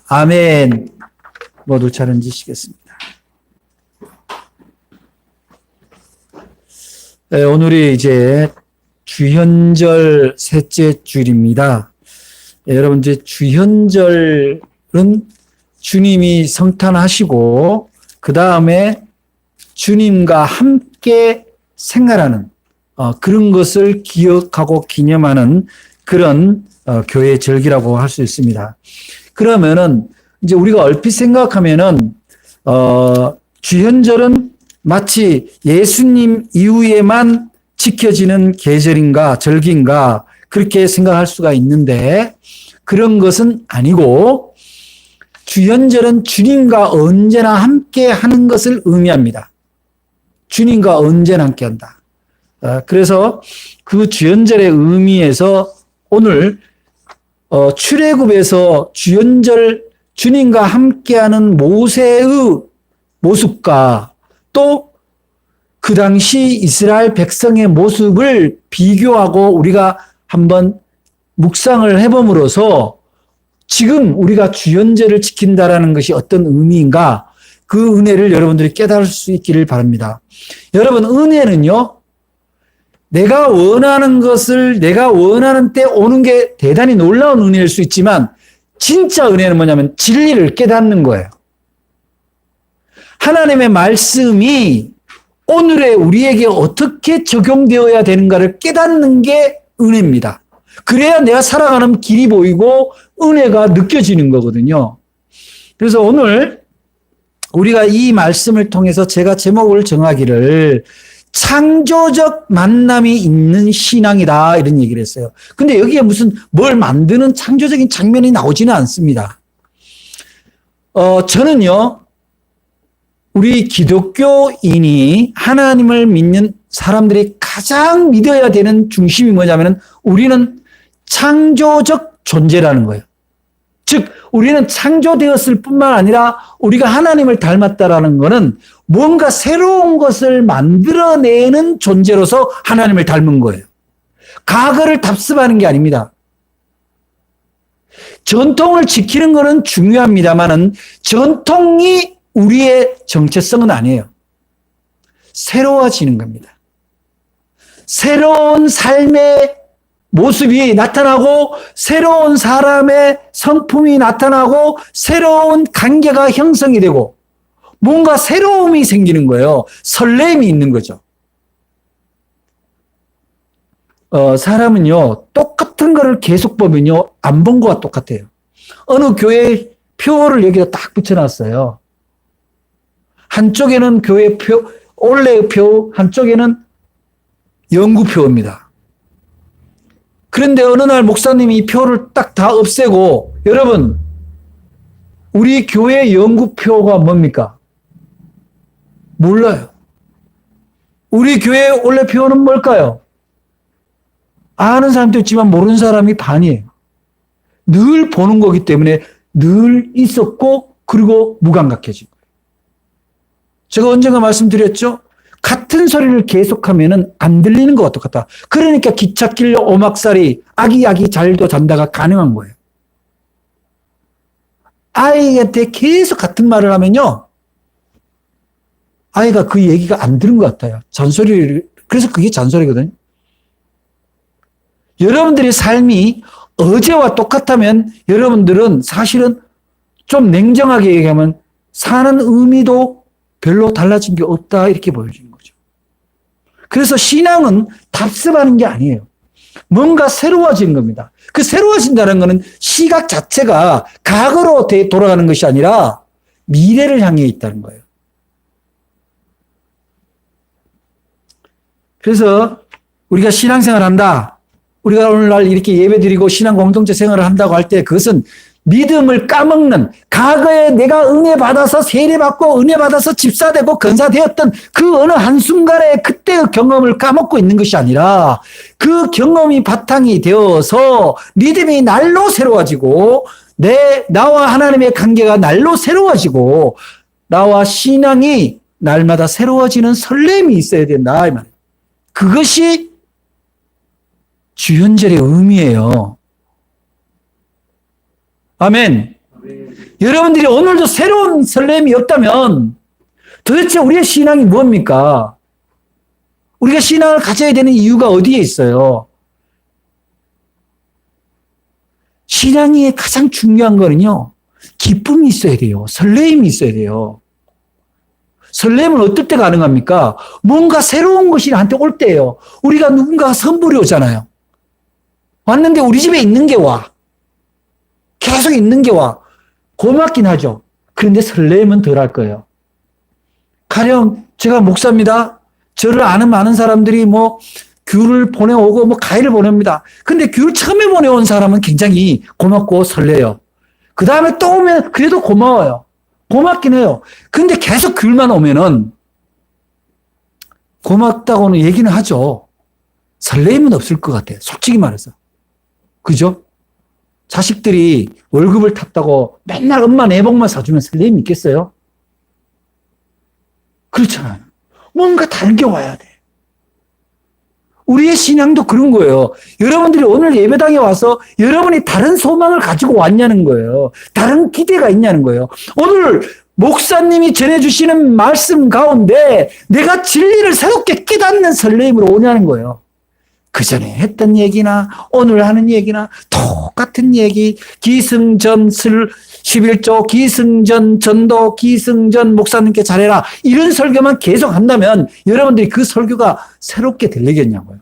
아멘. 모두 잘 앉으시겠습니다. 오늘이 이제 주현절 셋째 주일입니다. 여러분, 이제 주현절은 주님이 성탄하시고 그 다음에 주님과 함께 생활하는 그런 것을 기억하고 기념하는 그런 교회 절기라고 할 수 있습니다. 그러면은 이제 우리가 얼핏 생각하면은 주현절은 마치 예수님 이후에만 지켜지는 계절인가 절기인가 그렇게 생각할 수가 있는데 그런 것은 아니고 주현절은 주님과 언제나 함께 하는 것을 의미합니다. 주님과 언제나 함께 한다. 그래서 그 주현절의 의미에서 오늘 출애굽에서 주현절 주님과 함께하는 모세의 모습과 또 그 당시 이스라엘 백성의 모습을 비교하고 우리가 한번 묵상을 해봄으로써 지금 우리가 주현절을 지킨다라는 것이 어떤 의미인가 그 은혜를 여러분들이 깨달을 수 있기를 바랍니다. 여러분, 은혜는요, 내가 원하는 것을 내가 원하는 때 오는 게 대단히 놀라운 은혜일 수 있지만 진짜 은혜는 뭐냐면 진리를 깨닫는 거예요. 하나님의 말씀이 오늘의 우리에게 어떻게 적용되어야 되는가를 깨닫는 게 은혜입니다. 그래야 내가 살아가는 길이 보이고 은혜가 느껴지는 거거든요. 그래서 오늘 우리가 이 말씀을 통해서 제가 제목을 정하기를 창조적 만남이 있는 신앙이다 이런 얘기를 했어요. 근데 여기에 무슨 뭘 만드는 창조적인 장면이 나오지는 않습니다. 저는요, 우리 기독교인이 하나님을 믿는 사람들이 가장 믿어야 되는 중심이 뭐냐면은 우리는 창조적 존재라는 거예요. 즉, 우리는 창조되었을 뿐만 아니라 우리가 하나님을 닮았다라는 것은 뭔가 새로운 것을 만들어내는 존재로서 하나님을 닮은 거예요. 과거를 답습하는 게 아닙니다. 전통을 지키는 것은 중요합니다만은 전통이 우리의 정체성은 아니에요. 새로워지는 겁니다. 새로운 삶의 모습이 나타나고 새로운 사람의 성품이 나타나고 새로운 관계가 형성이 되고 뭔가 새로움이 생기는 거예요. 설렘이 있는 거죠. 사람은요, 똑같은 거를 계속 보면요, 안 본 거와 똑같아요. 어느 교회 표를 여기다 딱 붙여놨어요. 한쪽에는 교회 표, 올레 표, 한쪽에는 연구표입니다. 그런데 어느 날 목사님이 이 표를 딱 다 없애고, 여러분, 우리 교회 연구표가 뭡니까? 몰라요. 우리 교회 원래 표는 뭘까요? 아는 사람도 있지만 모르는 사람이 반이에요. 늘 보는 거기 때문에 늘 있었고 그리고 무감각해진 거예요. 제가 언젠가 말씀드렸죠? 같은 소리를 계속하면 안 들리는 것과 똑같다. 그러니까 기찻길 오막살이 아기야기 잘도 잔다가 가능한 거예요. 아이한테 계속 같은 말을 하면요, 아이가 그 얘기가 안 들은 것 같아요. 잔소리를. 그래서 그게 잔소리거든요. 여러분들의 삶이 어제와 똑같다면 여러분들은 사실은 좀 냉정하게 얘기하면 사는 의미도 별로 달라진 게 없다 이렇게 보여지는 거죠. 그래서 신앙은 답습하는 게 아니에요. 뭔가 새로워지는 겁니다. 그 새로워진다는 것은 시각 자체가 과거로 돌아가는 것이 아니라 미래를 향해 있다는 거예요. 그래서 우리가 신앙생활을 한다. 우리가 오늘날 이렇게 예배드리고 신앙 공동체 생활을 한다고 할 때 그것은 믿음을 까먹는, 과거에 내가 은혜 받아서 세례 받고 은혜 받아서 집사 되고 권사 되었던 그 어느 한순간에 그때의 경험을 까먹고 있는 것이 아니라 그 경험이 바탕이 되어서 믿음이 날로 새로워지고 나와 하나님의 관계가 날로 새로워지고 나와 신앙이 날마다 새로워지는 설렘이 있어야 된다 이 말이에요. 그것이 주현절의 의미예요. 아멘. 여러분들이 오늘도 새로운 설렘이 없다면 도대체 우리의 신앙이 뭡니까? 우리가 신앙을 가져야 되는 이유가 어디에 있어요? 신앙의 가장 중요한 거는요, 기쁨이 있어야 돼요. 설레임이 있어야 돼요. 설렘은 어떨 때 가능합니까? 뭔가 새로운 것이 나한테 올 때예요. 우리가 누군가가 선물이 오잖아요. 왔는데 우리 집에 있는 게 와. 계속 있는 게 와. 고맙긴 하죠. 그런데 설렘은 덜 할 거예요. 가령 제가 목사입니다. 저를 아는 많은 사람들이 뭐 귤을 보내오고 뭐 과일을 보냅니다. 근데 귤 처음에 보내온 사람은 굉장히 고맙고 설레요. 그 다음에 또 오면 그래도 고마워요. 고맙긴 해요. 근데 계속 귤만 오면은 고맙다고는 얘기는 하죠. 설레임은 없을 것 같아요. 솔직히 말해서. 그죠? 자식들이 월급을 탔다고 맨날 엄마 내복만 사주면 설레임이 있겠어요? 그렇잖아요. 뭔가 다른 게 와야 돼. 우리의 신앙도 그런 거예요. 여러분들이 오늘 예배당에 와서 여러분이 다른 소망을 가지고 왔냐는 거예요. 다른 기대가 있냐는 거예요. 오늘 목사님이 전해주시는 말씀 가운데 내가 진리를 새롭게 깨닫는 설레임으로 오냐는 거예요. 그 전에 했던 얘기나 오늘 하는 얘기나 똑같은 얘기, 기승전 11조, 기승전 전도, 기승전 목사님께 잘해라. 이런 설교만 계속 한다면 여러분들이 그 설교가 새롭게 들리겠냐고요.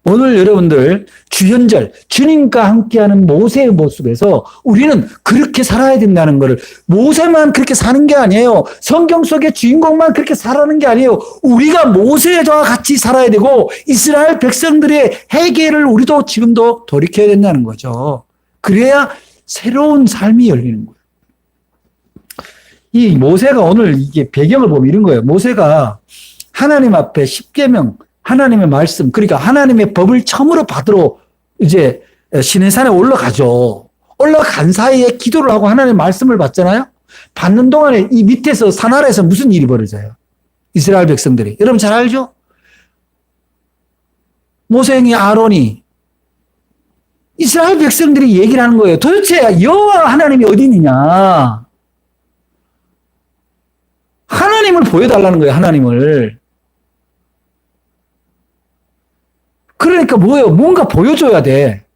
오늘 여러분들 주현절, 주님과 함께하는 모세의 모습에서 우리는 그렇게 살아야 된다는 것을, 모세만 그렇게 사는 게 아니에요. 성경 속의 주인공만 그렇게 살아가는 게 아니에요. 우리가 모세와 같이 살아야 되고 이스라엘 백성들의 회개를 우리도 지금도 돌이켜야 된다는 거죠. 그래야 새로운 삶이 열리는 거예요. 이 모세가 오늘 이게 배경을 보면 이런 거예요. 모세가 하나님 앞에 십계명, 하나님의 말씀, 그러니까 하나님의 법을 처음으로 받으러 이제 시내산에 올라가죠. 올라간 사이에 기도를 하고 하나님의 말씀을 받잖아요. 받는 동안에 이 밑에서 산 아래에서 무슨 일이 벌어져요? 이스라엘 백성들이. 여러분 잘 알죠? 모세형이 아론이 이스라엘 백성들이 얘기를 하는 거예요. 도대체 여호와 하나님이 어디 있느냐? 하나님을 보여달라는 거예요. 하나님을. 그러니까 뭐예요? 뭔가 보여줘야 돼.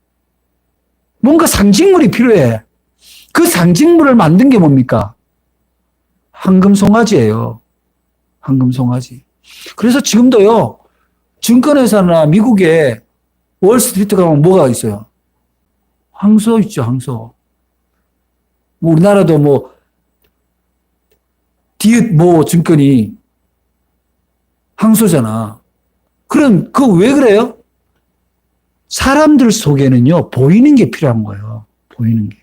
뭔가 상징물이 필요해. 그 상징물을 만든 게 뭡니까? 황금송아지예요. 황금송아지. 그래서 지금도요, 증권회사나 미국에 월스트리트 가면 뭐가 있어요? 황소 있죠, 황소. 뭐 우리나라도 뭐, 디귿 뭐 증권이 황소잖아. 그럼, 그거 왜 그래요? 사람들 속에는요, 보이는 게 필요한 거예요. 보이는 게.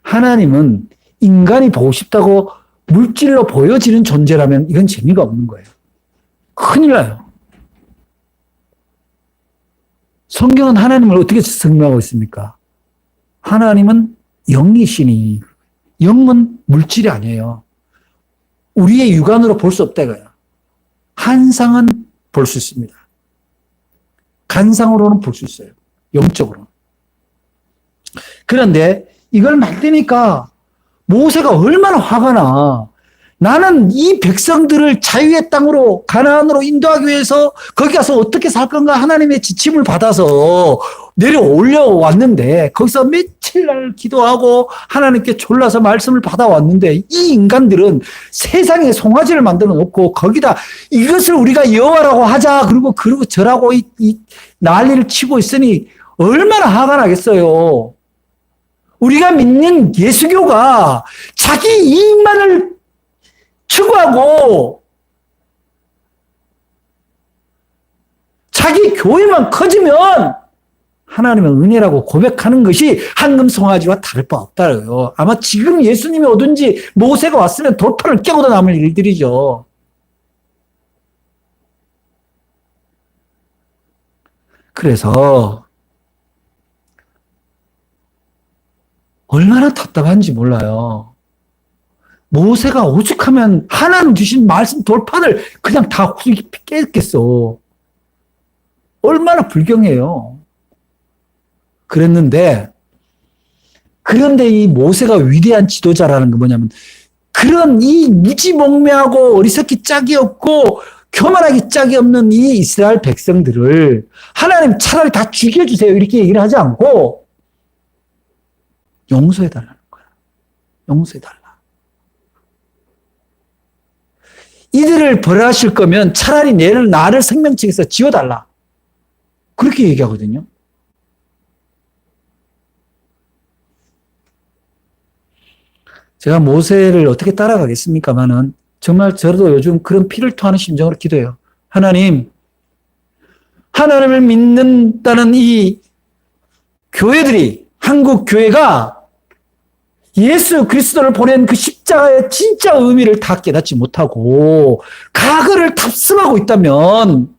하나님은 인간이 보고 싶다고 물질로 보여지는 존재라면 이건 재미가 없는 거예요. 큰일 나요. 성경은 하나님을 어떻게 설명하고 있습니까? 하나님은 영이시니, 영은 물질이 아니에요. 우리의 육안으로 볼 수 없다 이거예요. 한상은 볼 수 있습니다. 간상으로는 볼 수 있어요. 영적으로는. 그런데 이걸 만드니까 모세가 얼마나 화가 나. 나는 이 백성들을 자유의 땅으로 가나안으로 인도하기 위해서 거기 가서 어떻게 살 건가 하나님의 지침을 받아서 내려올려 왔는데 거기서 며칠날 기도하고 하나님께 졸라서 말씀을 받아왔는데 이 인간들은 세상에 송아지를 만들어 놓고 거기다 이것을 우리가 여호와라고 하자 그리고 저라고 이 난리를 치고 있으니 얼마나 화가 나겠어요. 우리가 믿는 예수교가 자기 이익만을 추구하고 자기 교회만 커지면 하나님의 은혜라고 고백하는 것이 황금송아지와 다를 바 없다고요. 아마 지금 예수님이 오든지 모세가 왔으면 돌판을 깨고도 남을 일들이죠. 그래서 얼마나 답답한지 몰라요. 모세가 오죽하면 하나님 주신 말씀 돌판을 그냥 다 깼겠어. 얼마나 불경해요. 그랬는데 그런데 이 모세가 위대한 지도자라는 게 뭐냐면 그런 이 무지몽매하고 어리석기 짝이 없고 교만하기 짝이 없는 이 이스라엘 백성들을 하나님 차라리 다 죽여주세요. 이렇게 얘기를 하지 않고 용서해달라는 거야. 용서해달라. 이들을 벌하실 거면 차라리 나를 생명책에서 지워달라. 그렇게 얘기하거든요. 제가 모세를 어떻게 따라가겠습니까마는 정말 저도 요즘 그런 피를 토하는 심정으로 기도해요. 하나님을 믿는다는 이 교회들이, 한국 교회가 예수 그리스도를 보낸 그 십자가의 진짜 의미를 다 깨닫지 못하고 과거를 탑승하고 있다면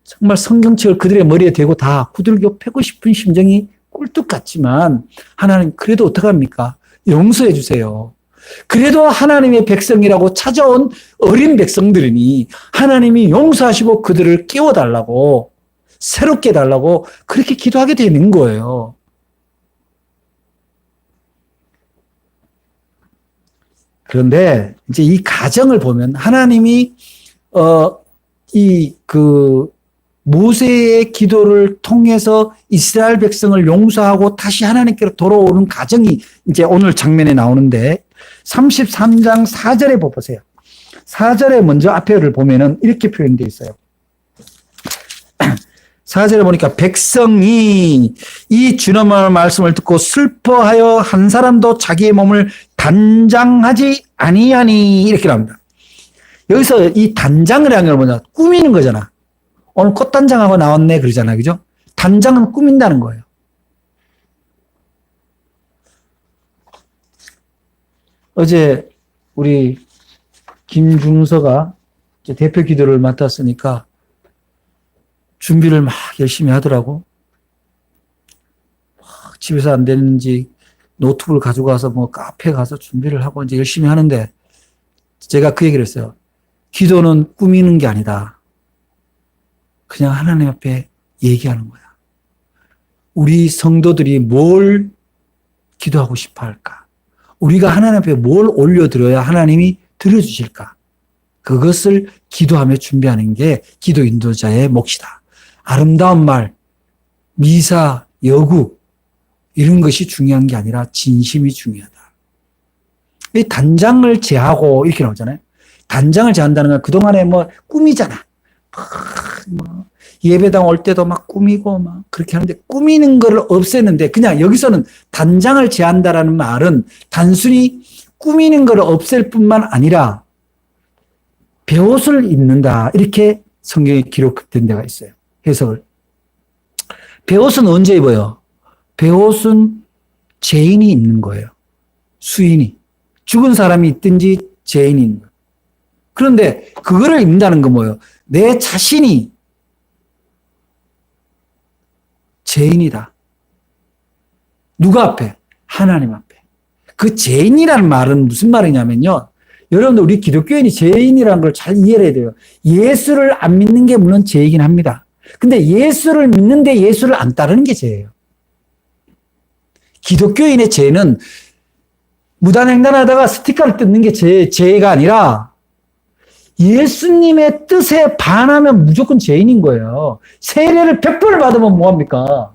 정말 성경책을 그들의 머리에 대고 다 두들겨 패고 싶은 심정이 꿀뚝 같지만 하나님 그래도 어떡합니까? 용서해 주세요. 그래도 하나님의 백성이라고 찾아온 어린 백성들이니 하나님이 용서하시고 그들을 깨워달라고 새롭게 해달라고 그렇게 기도하게 되는 거예요. 그런데 이제 이 가정을 보면 하나님이 모세의 기도를 통해서 이스라엘 백성을 용서하고 다시 하나님께로 돌아오는 가정이 이제 오늘 장면에 나오는데 33장 4절에 보세요. 4절에 먼저 앞에를 보면은 이렇게 표현되어 있어요. 4절에 보니까 백성이 이 주님의 말씀을 듣고 슬퍼하여 한 사람도 자기의 몸을 단장하지 아니하니 이렇게 나옵니다. 여기서 이 단장이라는 건 뭐냐? 꾸미는 거잖아. 오늘 꽃단장하고 나왔네 그러잖아요. 그죠? 단장은 꾸민다는 거예요. 어제 우리 김중서가 대표 기도를 맡았으니까 준비를 막 열심히 하더라고. 집에서 안 되는지 노트북을 가지고 가서 뭐 카페 가서 준비를 하고 이제 열심히 하는데 제가 그 얘기를 했어요. 기도는 꾸미는 게 아니다. 그냥 하나님 앞에 얘기하는 거야. 우리 성도들이 뭘 기도하고 싶어 할까? 우리가 하나님 앞에 뭘 올려드려야 하나님이 들어주실까? 그것을 기도하며 준비하는 게 기도 인도자의 몫이다. 아름다운 말, 미사, 여구 이런 것이 중요한 게 아니라 진심이 중요하다. 이 단장을 제하고 이렇게 나오잖아요. 단장을 제한다는 건 그동안에 뭐 꿈이잖아. 예배당 올 때도 막 꾸미고 막 그렇게 하는데 꾸미는 걸 없애는데 그냥 여기서는 단장을 제한다라는 말은 단순히 꾸미는 걸 없앨 뿐만 아니라 베옷을 입는다. 이렇게 성경에 기록된 데가 있어요. 해석을. 베옷은 언제 입어요? 베옷은 죄인이 입는 거예요. 수인이. 죽은 사람이 있든지 죄인이 있는 거예요. 그런데 그거를 입는다는 건 뭐예요? 내 자신이 죄인이다. 누가 앞에? 하나님 앞에. 그 죄인이라는 말은 무슨 말이냐면요. 여러분들 우리 기독교인이 죄인이라는 걸 잘 이해해야 돼요. 예수를 안 믿는 게 물론 죄이긴 합니다. 근데 예수를 믿는데 예수를 안 따르는 게 죄예요. 기독교인의 죄는 무단횡단하다가 스티커를 뜯는 게 죄가 아니라 예수님의 뜻에 반하면 무조건 죄인인 거예요. 세례를 100번을 받으면 뭐합니까?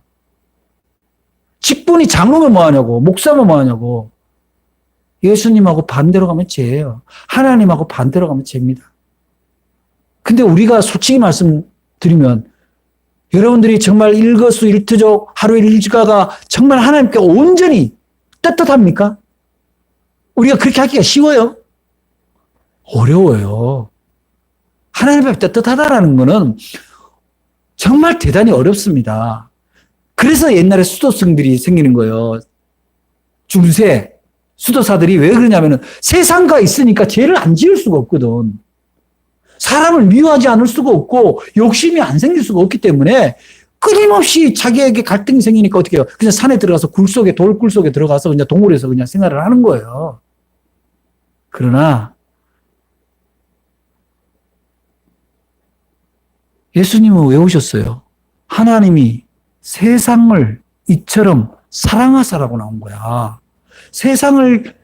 직분이 장로면 뭐하냐고, 목사면 뭐하냐고. 예수님하고 반대로 가면 죄예요. 하나님하고 반대로 가면 죄입니다. 근데 우리가 솔직히 말씀드리면 여러분들이 정말 일거수일투족 하루의 일과가 정말 하나님께 온전히 떳떳합니까? 우리가 그렇게 하기가 쉬워요? 어려워요. 하나님 앞에 떳떳하다라는 거는 정말 대단히 어렵습니다. 그래서 옛날에 수도승들이 생기는 거예요. 중세 수도사들이 왜 그러냐면은 세상과 있으니까 죄를 안 지을 수가 없거든. 사람을 미워하지 않을 수가 없고 욕심이 안 생길 수가 없기 때문에 끊임없이 자기에게 갈등이 생기니까 어떻게 해요? 그냥 산에 들어가서 돌굴 속에 들어가서 그냥 동굴에서 그냥 생활을 하는 거예요. 그러나 예수님은 왜 오셨어요? 하나님이 세상을 이처럼 사랑하사라고 나온 거야. 세상을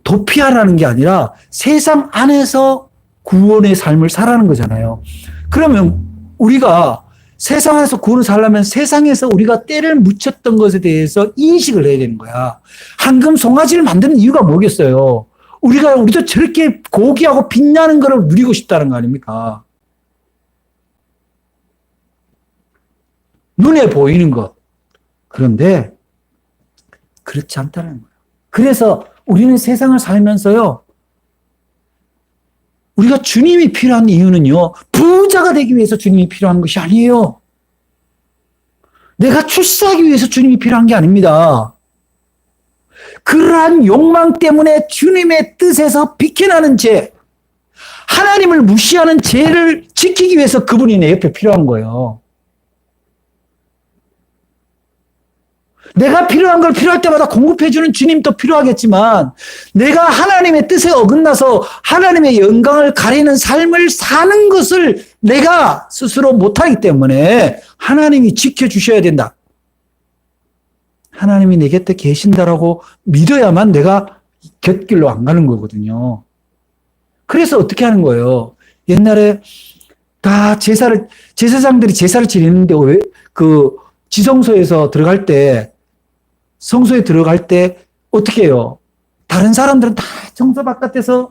도피하라는 게 아니라 세상 안에서 구원의 삶을 살아는 거잖아요. 그러면 우리가 세상 안에서 구원을 살려면 세상에서 우리가 때를 묻혔던 것에 대해서 인식을 해야 되는 거야. 황금 송아지를 만드는 이유가 뭐겠어요? 우리도 저렇게 고귀하고 빛나는 것을 누리고 싶다는 거 아닙니까? 눈에 보이는 것. 그런데 그렇지 않다는 거예요. 그래서 우리는 세상을 살면서요, 우리가 주님이 필요한 이유는요, 부자가 되기 위해서 주님이 필요한 것이 아니에요. 내가 출세하기 위해서 주님이 필요한 게 아닙니다. 그러한 욕망 때문에 주님의 뜻에서 비켜나는 죄, 하나님을 무시하는 죄를 지키기 위해서 그분이 내 옆에 필요한 거예요. 내가 필요한 걸 필요할 때마다 공급해주는 주님도 필요하겠지만 내가 하나님의 뜻에 어긋나서 하나님의 영광을 가리는 삶을 사는 것을 내가 스스로 못하기 때문에 하나님이 지켜주셔야 된다. 하나님이 내 곁에 계신다라고 믿어야만 내가 곁길로 안 가는 거거든요. 그래서 어떻게 하는 거예요? 옛날에 다 제사장들이 제사를 지내는데 왜 그 지성소에서 들어갈 때 성소에 들어갈 때 어떻게 해요? 다른 사람들은 다 성소 바깥에서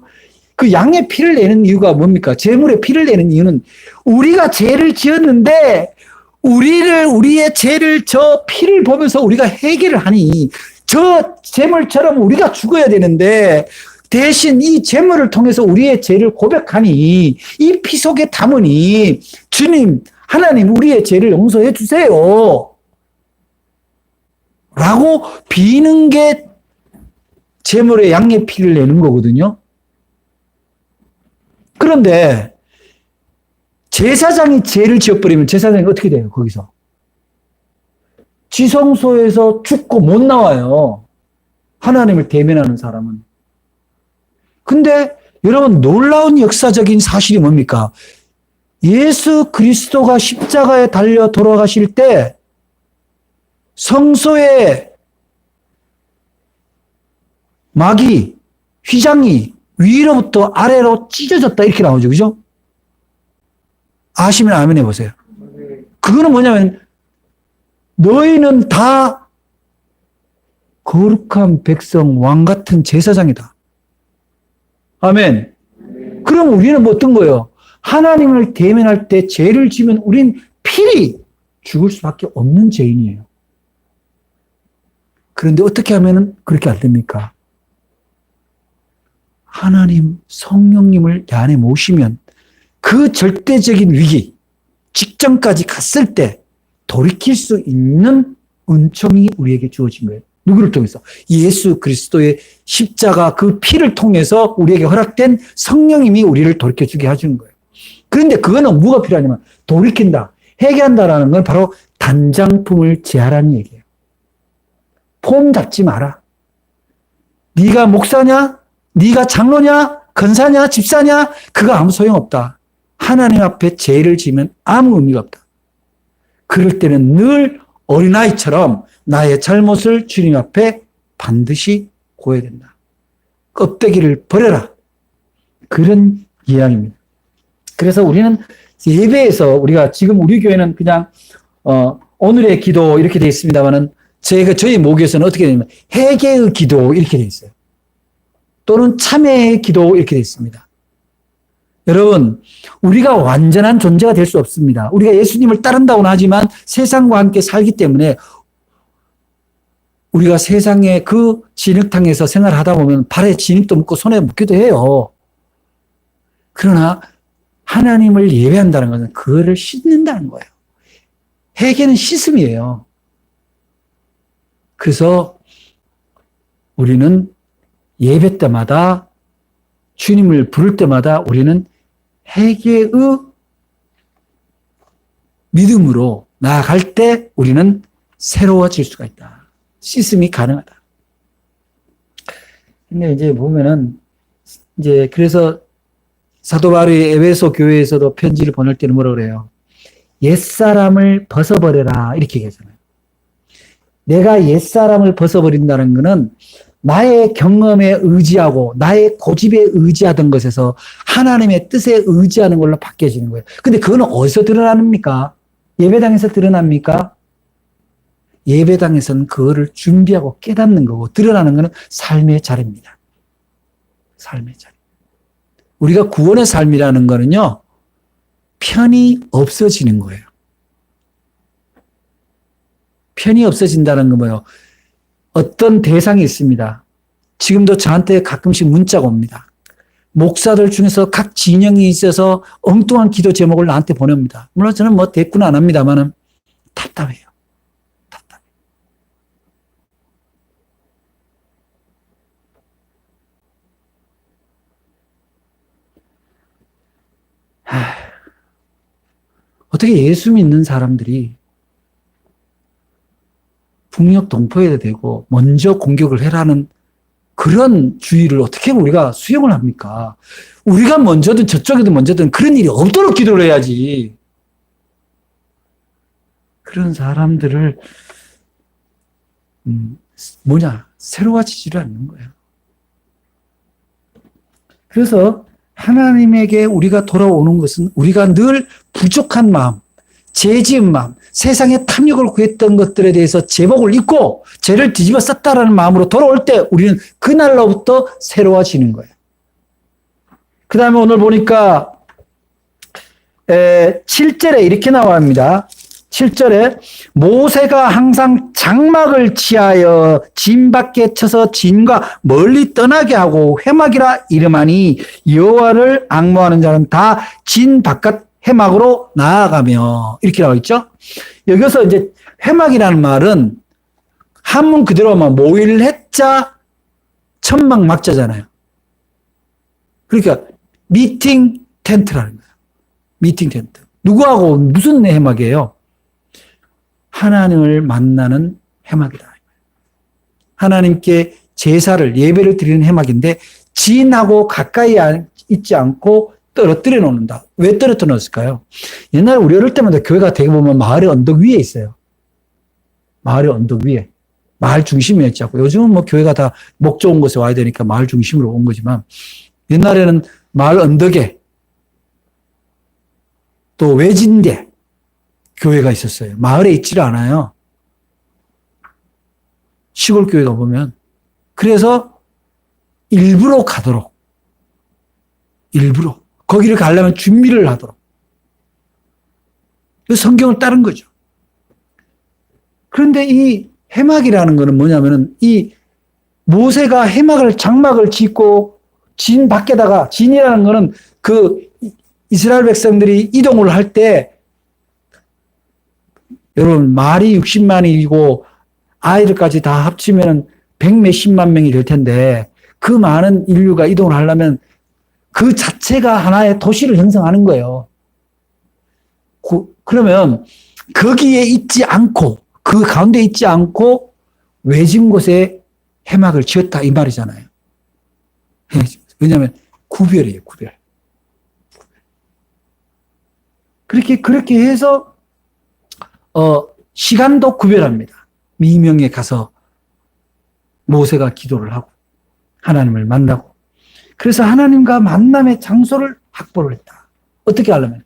그 양의 피를 내는 이유가 뭡니까? 제물의 피를 내는 이유는 우리가 죄를 지었는데 우리의 죄를 저 피를 보면서 우리가 해결을 하니 저 제물처럼 우리가 죽어야 되는데 대신 이 제물을 통해서 우리의 죄를 고백하니 이 피 속에 담으니 주님, 하나님 우리의 죄를 용서해 주세요. 라고 비는 게 제물의 양의 피를 내는 거거든요. 그런데 제사장이 죄를 지어버리면 제사장이 어떻게 돼요? 거기서 지성소에서 죽고 못 나와요. 하나님을 대면하는 사람은. 근데 여러분 놀라운 역사적인 사실이 뭡니까? 예수 그리스도가 십자가에 달려 돌아가실 때 성소의 막이, 휘장이 위로부터 아래로 찢어졌다 이렇게 나오죠. 그죠? 아시면 아멘 해보세요. 그거는 뭐냐면 너희는 다 거룩한 백성, 왕 같은 제사장이다. 아멘. 그럼 우리는 뭐 어떤 거예요? 하나님을 대면할 때 죄를 지면 우린 필히 죽을 수밖에 없는 죄인이에요. 그런데 어떻게 하면 그렇게 안 됩니까? 하나님, 성령님을 내 안에 모시면 그 절대적인 위기, 직전까지 갔을 때 돌이킬 수 있는 은총이 우리에게 주어진 거예요. 누구를 통해서? 예수 그리스도의 십자가 그 피를 통해서 우리에게 허락된 성령님이 우리를 돌이켜주게 해주는 거예요. 그런데 그거는 뭐가 필요하냐면 돌이킨다, 회개한다라는 건 바로 단장품을 제하라는 얘기예요. 폼 잡지 마라. 네가 목사냐? 네가 장로냐? 권사냐? 집사냐? 그거 아무 소용없다. 하나님 앞에 죄를 지면 아무 의미가 없다. 그럴 때는 늘 어린아이처럼 나의 잘못을 주님 앞에 반드시 고해야 된다. 껍데기를 버려라. 그런 이야기입니다. 그래서 우리는 예배에서 우리가 지금 우리 교회는 그냥 오늘의 기도 이렇게 되어 있습니다만은 저희 모교에서는 어떻게 되냐면 회개의 기도 이렇게 되어 있어요. 또는 참회의 기도 이렇게 되어 있습니다. 여러분, 우리가 완전한 존재가 될 수 없습니다. 우리가 예수님을 따른다고는 하지만 세상과 함께 살기 때문에 우리가 세상의 그 진흙탕에서 생활하다 보면 발에 진흙도 묻고 손에 묻기도 해요. 그러나 하나님을 예배한다는 것은 그거를 씻는다는 거예요. 회개는 씻음이에요. 그래서 우리는 예배 때마다 주님을 부를 때마다 우리는 회개의 믿음으로 나아갈 때 우리는 새로워질 수가 있다. 씻음이 가능하다. 근데 이제 보면은 이제 그래서 사도 바울이 에베소 교회에서도 편지를 보낼 때는 뭐라 그래요? 옛사람을 벗어버려라 이렇게 얘기하잖아요. 내가 옛사람을 벗어버린다는 것은 나의 경험에 의지하고 나의 고집에 의지하던 것에서 하나님의 뜻에 의지하는 걸로 바뀌어지는 거예요. 근데 그건 어디서 드러납니까? 예배당에서 드러납니까? 예배당에서는 그거를 준비하고 깨닫는 거고 드러나는 것은 삶의 자리입니다. 삶의 자리. 우리가 구원의 삶이라는 거는요, 편이 없어지는 거예요. 편이 없어진다는 건 뭐예요? 어떤 대상이 있습니다. 지금도 저한테 가끔씩 문자가 옵니다. 목사들 중에서 각 진영이 있어서 엉뚱한 기도 제목을 나한테 보냅니다. 물론 저는 뭐 대꾸는 안 합니다만은 답답해요. 답답해요. 어떻게 예수 믿는 사람들이 북녘 동포해야 되고 먼저 공격을 해라는 그런 주의를 어떻게 우리가 수용을 합니까? 우리가 먼저든 저쪽에도 먼저든 그런 일이 없도록 기도를 해야지. 그런 사람들을 새로워지지를 않는 거예요. 그래서 하나님에게 우리가 돌아오는 것은 우리가 늘 부족한 마음, 죄 지은 마음, 세상의 탐욕을 구했던 것들에 대해서 제복을 입고 죄를 뒤집어 썼다라는 마음으로 돌아올 때 우리는 그날로부터 새로워지는 거예요. 그 다음에 오늘 보니까 7절에 이렇게 나옵니다. 7절에 모세가 항상 장막을 취하여 진 밖에 쳐서 진과 멀리 떠나게 하고 회막이라 이름하니 여호와를 앙모하는 자는 다 진 바깥 회막으로 나아가며 이렇게 나와 있죠. 여기서 이제 회막이라는 말은 한문 그대로 하면 모일해자 천막 막자잖아요. 그러니까 미팅 텐트라는 거예요. 미팅 텐트. 누구하고 무슨 해막이에요? 하나님을 만나는 해막이다. 하나님께 제사를 예배를 드리는 해막인데 진하고 가까이 있지 않고 떨어뜨려 놓는다. 왜 떨어뜨려 놓았을까요? 옛날에 우리 어릴 때마다 교회가 되게 보면 마을의 언덕 위에 있어요. 마을의 언덕 위에. 마을 중심이었지 않고 요즘은 뭐 교회가 다 목 좋은 곳에 와야 되니까 마을 중심으로 온 거지만 옛날에는 마을 언덕에 또 외진데 교회가 있었어요. 마을에 있지를 않아요. 시골 교회가 보면. 그래서 일부러 가도록. 일부러. 거기를 가려면 준비를 하도록. 성경을 따른 거죠. 그런데 이 해막이라는 거는 뭐냐면은 이 모세가 장막을 짓고 진 밖에다가 진이라는 거는 그 이스라엘 백성들이 이동을 할 때 여러분 말이 60만이고 아이들까지 다 합치면 100몇십만 명이 될 텐데 그 많은 인류가 이동을 하려면 그 자체가 하나의 도시를 형성하는 거예요. 그러면 거기에 있지 않고 그 가운데 있지 않고 외진 곳에 해막을 지었다 이 말이잖아요. 왜냐하면 구별이에요. 구별. 그렇게 해서 시간도 구별합니다. 미명에 가서 모세가 기도를 하고 하나님을 만나고 그래서 하나님과 만남의 장소를 확보를 했다. 어떻게 하려면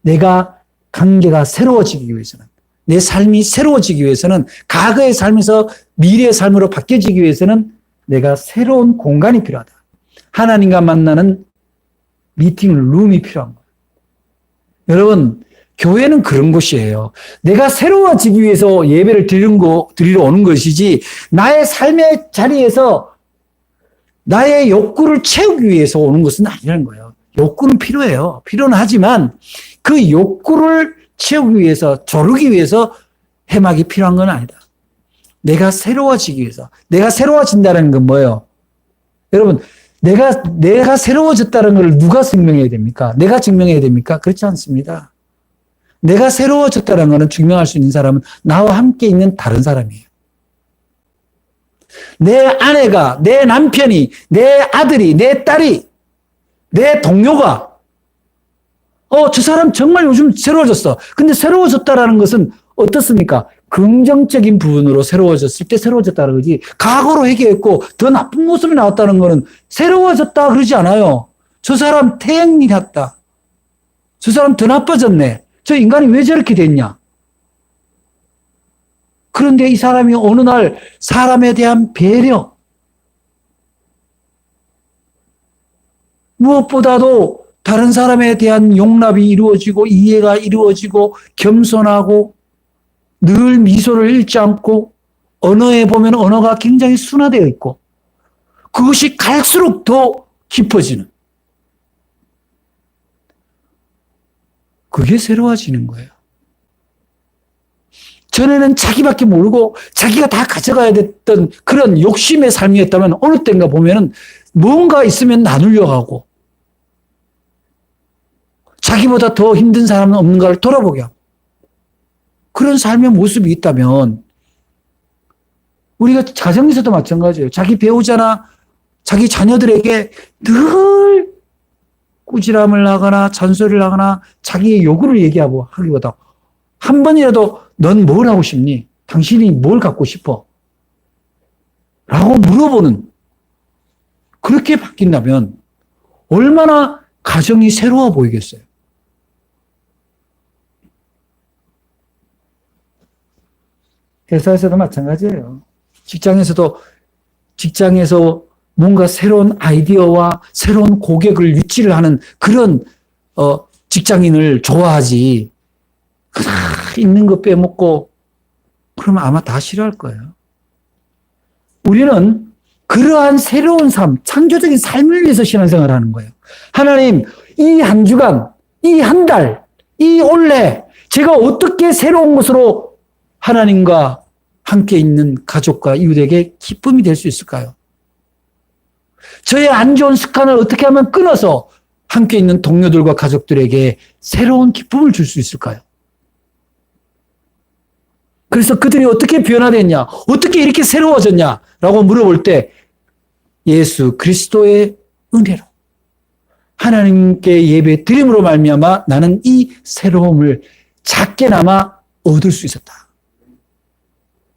내가 관계가 새로워지기 위해서는 내 삶이 새로워지기 위해서는 과거의 삶에서 미래의 삶으로 바뀌어지기 위해서는 내가 새로운 공간이 필요하다. 하나님과 만나는 미팅 룸이 필요한 거예요. 여러분 교회는 그런 곳이에요. 내가 새로워지기 위해서 예배를 드리러 오는 것이지 나의 삶의 자리에서 나의 욕구를 채우기 위해서 오는 것은 아니라는 거예요. 욕구는 필요해요. 필요는 하지만 그 욕구를 채우기 위해서 조르기 위해서 해막이 필요한 건 아니다. 내가 새로워지기 위해서. 내가 새로워진다는 건 뭐예요? 여러분 내가 새로워졌다는 걸 누가 증명해야 됩니까? 내가 증명해야 됩니까? 그렇지 않습니다. 내가 새로워졌다는 것은 증명할 수 있는 사람은 나와 함께 있는 다른 사람이에요. 내 아내가, 내 남편이, 내 아들이, 내 딸이, 내 동료가 저 사람 정말 요즘 새로워졌어. 근데 새로워졌다라는 것은 어떻습니까? 긍정적인 부분으로 새로워졌을 때 새로워졌다 그러지, 과거로 회개했고 더 나쁜 모습이 나왔다는 거는 새로워졌다 그러지 않아요. 저 사람 태행이 났다. 저 사람 더 나빠졌네. 저 인간이 왜 저렇게 됐냐. 그런데 이 사람이 어느 날 사람에 대한 배려, 무엇보다도 다른 사람에 대한 용납이 이루어지고 이해가 이루어지고 겸손하고 늘 미소를 잃지 않고 언어에 보면 언어가 굉장히 순화되어 있고 그것이 갈수록 더 깊어지는, 그게 새로워지는 거예요. 전에는 자기밖에 모르고 자기가 다 가져가야 됐던 그런 욕심의 삶이었다면 어느 때인가 보면은 뭔가 있으면 나누려고 하고 자기보다 더 힘든 사람은 없는가를 돌아보게 하고 그런 삶의 모습이 있다면 우리가 가정에서도 마찬가지예요. 자기 배우자나 자기 자녀들에게 늘 꾸지람을 하거나 잔소리를 하거나 자기의 요구를 얘기하고 하기보다 한 번이라도 넌 뭘 하고 싶니? 당신이 뭘 갖고 싶어? 라고 물어보는, 그렇게 바뀐다면 얼마나 가정이 새로워 보이겠어요. 회사에서도 마찬가지예요. 직장에서 뭔가 새로운 아이디어와 새로운 고객을 유치를 하는 그런 직장인을 좋아하지, 있는 거 빼먹고 그러면 아마 다 싫어할 거예요. 우리는 그러한 새로운 삶, 창조적인 삶을 위해서 신앙생활을 하는 거예요. 하나님, 이 한 주간, 이 한 달, 이 올해 제가 어떻게 새로운 것으로 하나님과 함께 있는 가족과 이웃에게 기쁨이 될 수 있을까요? 저의 안 좋은 습관을 어떻게 하면 끊어서 함께 있는 동료들과 가족들에게 새로운 기쁨을 줄 수 있을까요? 그래서 그들이 어떻게 변화됐냐? 어떻게 이렇게 새로워졌냐? 라고 물어볼 때 예수 그리스도의 은혜로 하나님께 예배 드림으로 말미암아 나는 이 새로움을 작게나마 얻을 수 있었다.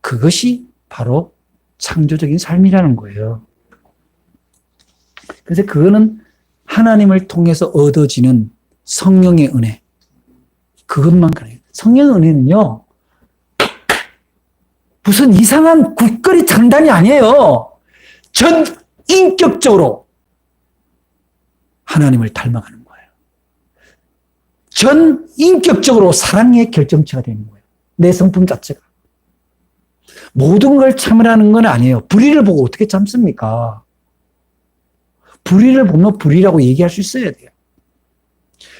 그것이 바로 창조적인 삶이라는 거예요. 그래서 그거는 하나님을 통해서 얻어지는 성령의 은혜. 그것만 가능해요. 성령의 은혜는요, 무슨 이상한 굿거리 장단이 아니에요. 전 인격적으로 하나님을 닮아가는 거예요. 전 인격적으로 사랑의 결정체가 되는 거예요. 내 성품 자체가. 모든 걸 참으라는 건 아니에요. 불의를 보고 어떻게 참습니까? 불의를 보면 불의라고 얘기할 수 있어야 돼요.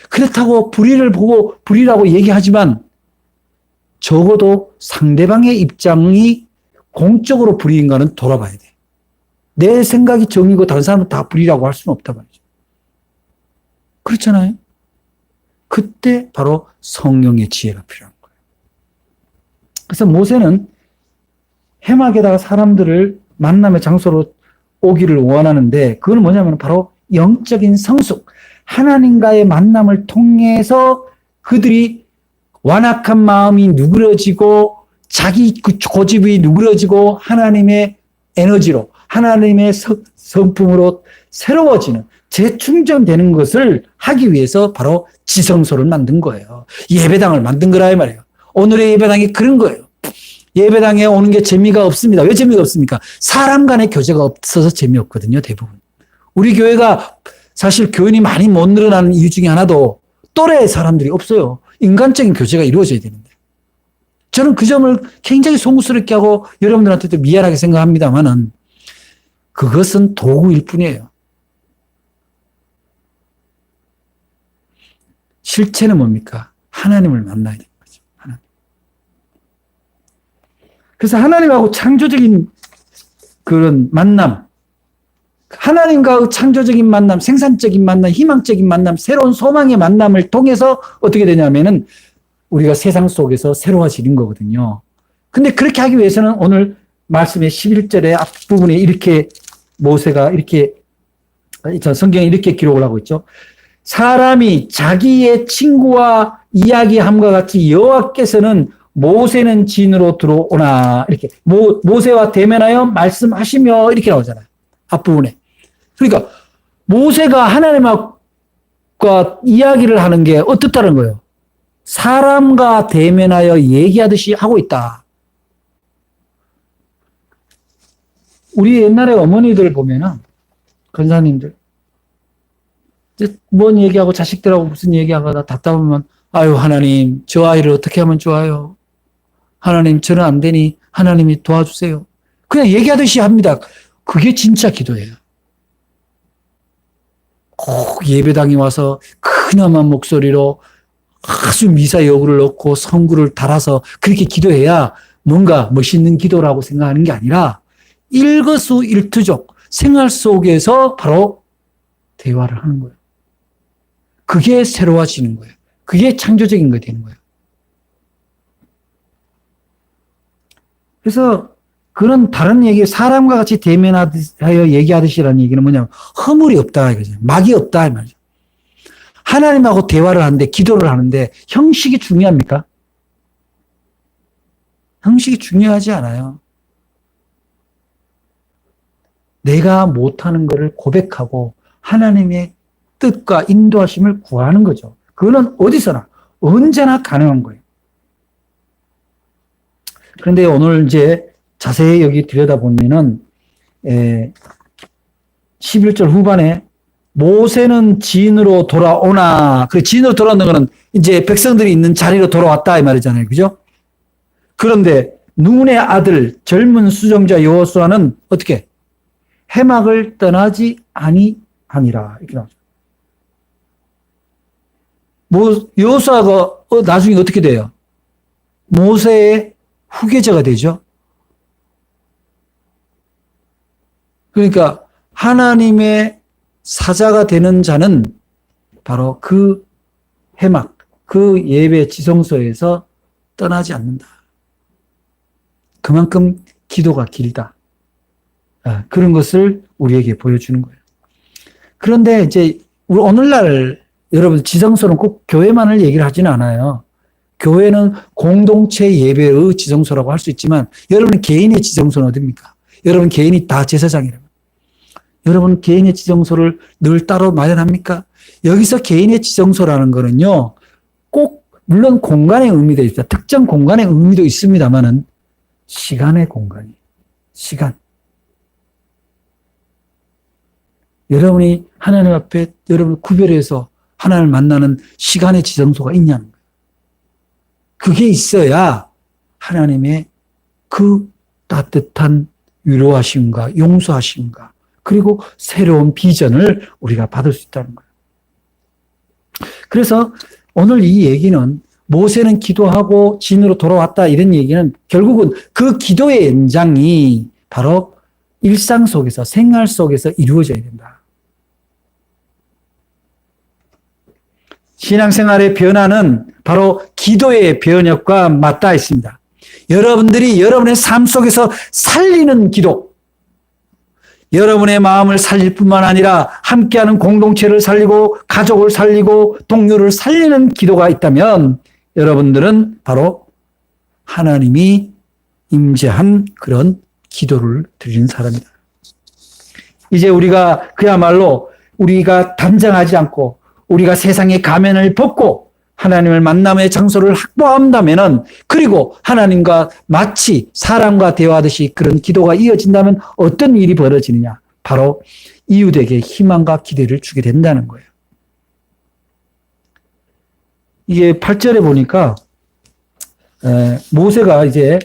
그렇다고 불의를 보고 불의라고 얘기하지만 적어도 상대방의 입장이 공적으로 불의인가는 돌아봐야 돼. 내 생각이 정이고 다른 사람은 다 불의라고 할 수는 없단 말이죠. 그렇잖아요. 그때 바로 성령의 지혜가 필요한 거예요. 그래서 모세는 해막에다가 사람들을 만남의 장소로 오기를 원하는데 그건 뭐냐면 바로 영적인 성숙, 하나님과의 만남을 통해서 그들이 완악한 마음이 누그러지고 자기 고집이 누그러지고 하나님의 에너지로 하나님의 성품으로 새로워지는 재충전되는 것을 하기 위해서 바로 지성소를 만든 거예요. 예배당을 만든 거라 이 말이에요. 오늘의 예배당이 그런 거예요. 예배당에 오는 게 재미가 없습니다. 왜 재미가 없습니까? 사람 간의 교제가 없어서 재미없거든요, 대부분. 우리 교회가 사실 교인이 많이 못 늘어나는 이유 중에 하나도 또래 사람들이 없어요. 인간적인 교제가 이루어져야 되는데. 저는 그 점을 굉장히 송구스럽게 하고 여러분들한테도 미안하게 생각합니다만은 그것은 도구일 뿐이에요. 실체는 뭡니까? 하나님을 만나야 되는 거죠. 하나님. 그래서 하나님하고 창조적인 그런 만남, 하나님과의 창조적인 만남, 생산적인 만남, 희망적인 만남, 새로운 소망의 만남을 통해서 어떻게 되냐면은 우리가 세상 속에서 새로워지는 거거든요. 근데 그렇게 하기 위해서는 오늘 말씀의 11절의 앞부분에 이렇게 모세가 이렇게 성경에 이렇게 기록을 하고 있죠. 사람이 자기의 친구와 이야기함과 같이 여호와께서는 모세는 진으로 들어오나 이렇게 모세와 대면하여 말씀하시며 이렇게 나오잖아요. 앞부분에. 그러니까 모세가 하나님과 이야기를 하는 게 어떻다는 거예요? 사람과 대면하여 얘기하듯이 하고 있다. 우리 옛날에 어머니들 보면은 권사님들 뭔 얘기하고 자식들하고 무슨 얘기하거나 답답하면 아유 하나님 저 아이를 어떻게 하면 좋아요? 하나님 저는 안 되니 하나님이 도와주세요. 그냥 얘기하듯이 합니다. 그게 진짜 기도예요. 꼭 예배당에 와서 크나만 목소리로 아주 미사 여구를 넣고 성구를 달아서 그렇게 기도해야 뭔가 멋있는 기도라고 생각하는 게 아니라 일거수일투족 생활 속에서 바로 대화를 하는 거예요. 그게 새로워지는 거예요. 그게 창조적인 거 되는 거예요. 그래서 그런 다른 얘기, 사람과 같이 대면하여 얘기하듯이라는 얘기는 뭐냐면 허물이 없다 이거죠. 막이 없다 이 말이죠. 하나님하고 대화를 하는데 기도를 하는데 형식이 중요합니까? 형식이 중요하지 않아요. 내가 못하는 것을 고백하고 하나님의 뜻과 인도하심을 구하는 거죠. 그거는 어디서나 언제나 가능한 거예요. 그런데 오늘 이제 자세히 여기 들여다보면은 11절 후반에 모세는 진으로 돌아오나 그 진으로 돌아오는 거는 이제 백성들이 있는 자리로 돌아왔다 이 말이잖아요. 그죠? 그런데 눈의 아들 젊은 수종자 여호수아는 어떻게 회막을 떠나지 아니하니라 이렇게 나오죠. 여호수아가 나중에 어떻게 돼요? 모세의 후계자가 되죠. 그러니까 하나님의 사자가 되는 자는 바로 그 회막, 그 예배 지성소에서 떠나지 않는다. 그만큼 기도가 길다. 그런 것을 우리에게 보여주는 거예요. 그런데 이제 오늘날 여러분 지성소는 꼭 교회만을 얘기를 하지는 않아요. 교회는 공동체 예배의 지성소라고 할 수 있지만 여러분 개인의 지성소는 어디입니까? 여러분 개인이 다 제사장이라면 여러분 개인의 지성소를 늘 따로 마련합니까? 여기서 개인의 지성소라는 거는요. 꼭 물론 공간의 의미도 있다. 특정 공간의 의미도 있습니다만은 시간의 공간이 시간. 여러분이 하나님 앞에 여러분을 구별해서 하나님을 만나는 시간의 지성소가 있냐는 거예요. 그게 있어야 하나님의 그 따뜻한 위로하심과 용서하심과 그리고 새로운 비전을 우리가 받을 수 있다는 거예요. 그래서 오늘 이 얘기는 모세는 기도하고 진으로 돌아왔다 이런 얘기는 결국은 그 기도의 연장이 바로 일상 속에서 생활 속에서 이루어져야 된다. 신앙생활의 변화는 바로 기도의 변혁과 맞닿아 있습니다. 여러분들이 여러분의 삶 속에서 살리는 기도, 여러분의 마음을 살릴 뿐만 아니라 함께하는 공동체를 살리고 가족을 살리고 동료를 살리는 기도가 있다면 여러분들은 바로 하나님이 임재한 그런 기도를 드리는 사람이다. 이제 우리가 그야말로 우리가 단정하지 않고 우리가 세상의 가면을 벗고 하나님을 만남의 장소를 확보한다면은 그리고 하나님과 마치 사람과 대화하듯이 그런 기도가 이어진다면 어떤 일이 벌어지느냐? 바로 이웃에게 희망과 기대를 주게 된다는 거예요. 이게 8절에 보니까 모세가 이제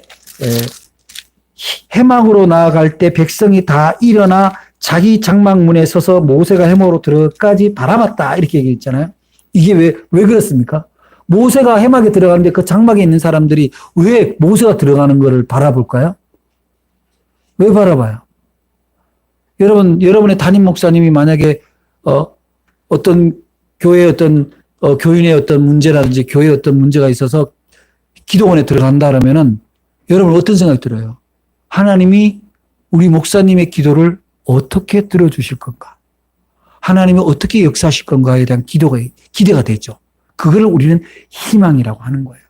회막으로 나아갈 때 백성이 다 일어나 자기 장막문에 서서 모세가 회막으로 들어가지 바라봤다 이렇게 얘기했잖아요. 이게 왜 그렇습니까? 모세가 회막에 들어가는데 그 장막에 있는 사람들이 왜 모세가 들어가는 것을 바라볼까요? 왜 바라봐요? 여러분의 담임 목사님이 만약에 어떤 교회의 어떤 교인의 어떤 문제라든지 교회의 어떤 문제가 있어서 기도원에 들어간다 그러면은 여러분 어떤 생각이 들어요? 하나님이 우리 목사님의 기도를 어떻게 들어주실 건가? 하나님이 어떻게 역사하실 건가에 대한 기대가 되죠. 그걸 우리는 희망이라고 하는 거예요.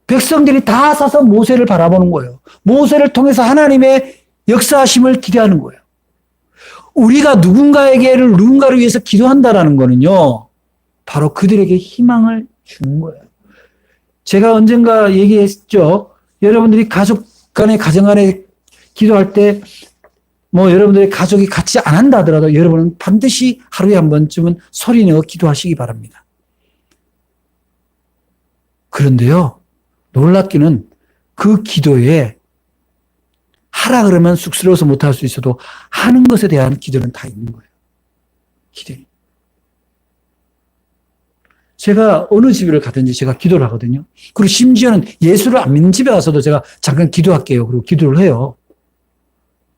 백성들이 다 서서 모세를 바라보는 거예요. 모세를 통해서 하나님의 역사하심을 기대하는 거예요. 우리가 누군가를 위해서 기도한다라는 거는요, 바로 그들에게 희망을 주는 거예요. 제가 언젠가 얘기했죠. 여러분들이 가족 간에, 가정 간에 기도할 때, 여러분들의 가족이 같이 안 한다 하더라도 여러분은 반드시 하루에 한 번쯤은 소리내어 기도하시기 바랍니다. 그런데요, 놀랍기는 그 기도에 하라 그러면 쑥스러워서 못할 수 있어도 하는 것에 대한 기도는 다 있는 거예요. 기대. 제가 어느 집을 가든지 제가 기도를 하거든요. 그리고 심지어는 예수를 안 믿는 집에 가서도 제가 잠깐 기도할게요. 그리고 기도를 해요.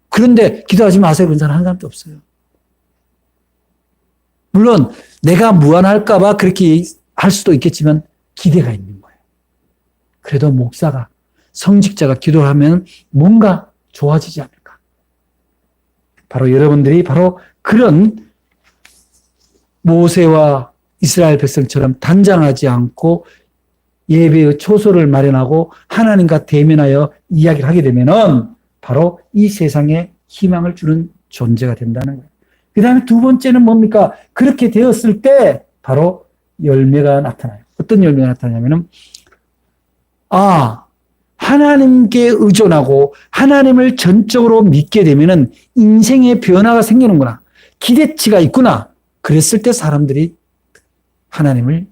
그런데 기도하지 마세요. 그런 사람 한 사람도 없어요. 물론 내가 무안할까 봐 그렇게 할 수도 있겠지만 기대가 있는 거예요. 그래도 목사가, 성직자가 기도를 하면 뭔가 좋아지지 않을까. 바로 여러분들이 바로 그런 모세와 이스라엘 백성처럼 단장하지 않고 예배의 초소를 마련하고 하나님과 대면하여 이야기를 하게 되면은 바로 이 세상에 희망을 주는 존재가 된다는 거예요. 그 다음에 두 번째는 뭡니까? 그렇게 되었을 때 바로 열매가 나타나요. 어떤 열매가 나타나냐면은, 하나님께 의존하고 하나님을 전적으로 믿게 되면은 인생의 변화가 생기는구나. 기대치가 있구나. 그랬을 때 사람들이 하나님을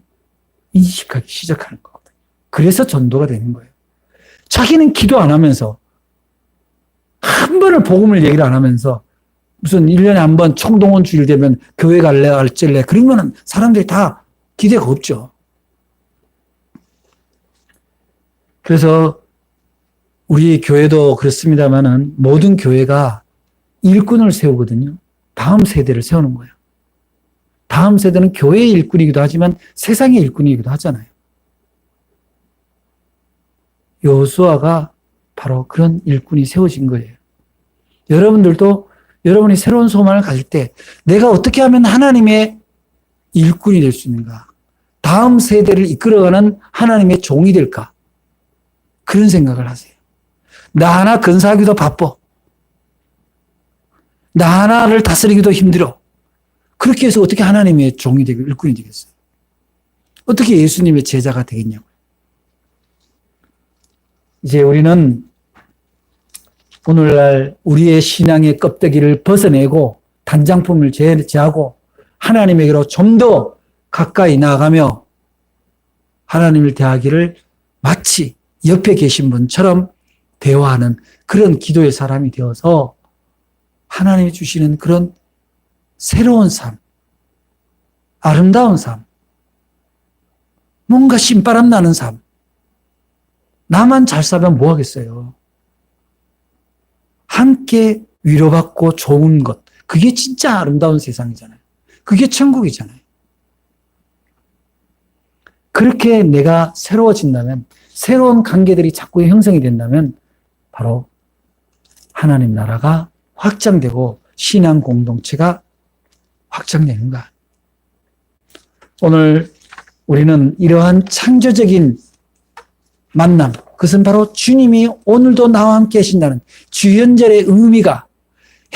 인식하기 시작하는 거거든요. 그래서 전도가 되는 거예요. 자기는 기도 안 하면서 한 번을 복음을 얘기를 안 하면서 무슨 1년에 한 번 총동원 주일 되면 교회 갈래 어쩔래 그러면은 사람들이 다 기대가 없죠. 그래서 우리 교회도 그렇습니다만은 모든 교회가 일꾼을 세우거든요. 다음 세대를 세우는 거예요. 다음 세대는 교회의 일꾼이기도 하지만 세상의 일꾼이기도 하잖아요. 여호수아가 바로 그런 일꾼이 세워진 거예요. 여러분들도 여러분이 새로운 소망을 가질 때 내가 어떻게 하면 하나님의 일꾼이 될 수 있는가? 다음 세대를 이끌어가는 하나님의 종이 될까? 그런 생각을 하세요. 나 하나 근사하기도 바빠. 나 하나를 다스리기도 힘들어. 그렇게 해서 어떻게 하나님의 종이 되고 일꾼이 되겠어요? 어떻게 예수님의 제자가 되겠냐고요. 이제 우리는 오늘날 우리의 신앙의 껍데기를 벗어내고 단장품을 제하고 하나님에게로 좀 더 가까이 나아가며 하나님을 대하기를 마치 옆에 계신 분처럼 대화하는 그런 기도의 사람이 되어서 하나님이 주시는 그런 새로운 삶, 아름다운 삶, 뭔가 신바람 나는 삶. 나만 잘 살면 뭐 하겠어요? 함께 위로받고 좋은 것. 그게 진짜 아름다운 세상이잖아요. 그게 천국이잖아요. 그렇게 내가 새로워진다면, 새로운 관계들이 자꾸 형성이 된다면 바로 하나님 나라가 확장되고 신앙 공동체가 확장되는 거야. 오늘 우리는 이러한 창조적인 만남, 그것은 바로 주님이 오늘도 나와 함께 하신다는 주연절의 의미가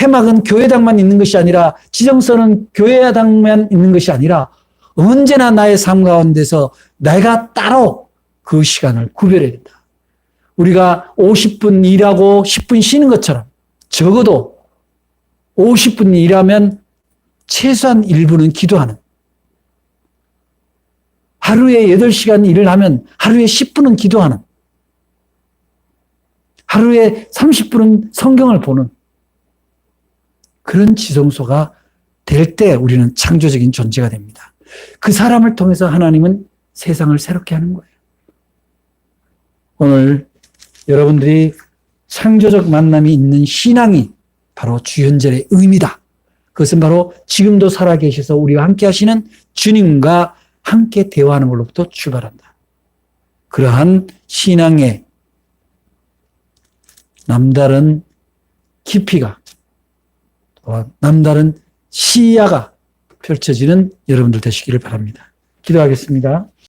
해막은 교회당만 있는 것이 아니라 지정서는 교회당만 있는 것이 아니라 언제나 나의 삶 가운데서 내가 따로 그 시간을 구별해야 된다. 우리가 50분 일하고 10분 쉬는 것처럼 적어도 50분 일하면 최소한 1분은 기도하는, 하루에 8시간 일을 하면 하루에 10분은 기도하는, 하루에 30분은 성경을 보는 그런 지성소가 될 때 우리는 창조적인 존재가 됩니다. 그 사람을 통해서 하나님은 세상을 새롭게 하는 거예요. 오늘 여러분들이 창조적 만남이 있는 신앙이 바로 주연절의 의미다. 그것은 바로 지금도 살아계셔서 우리와 함께 하시는 주님과 함께 대화하는 걸로부터 출발한다. 그러한 신앙의 남다른 깊이가, 남다른 시야가 펼쳐지는 여러분들 되시기를 바랍니다. 기도하겠습니다.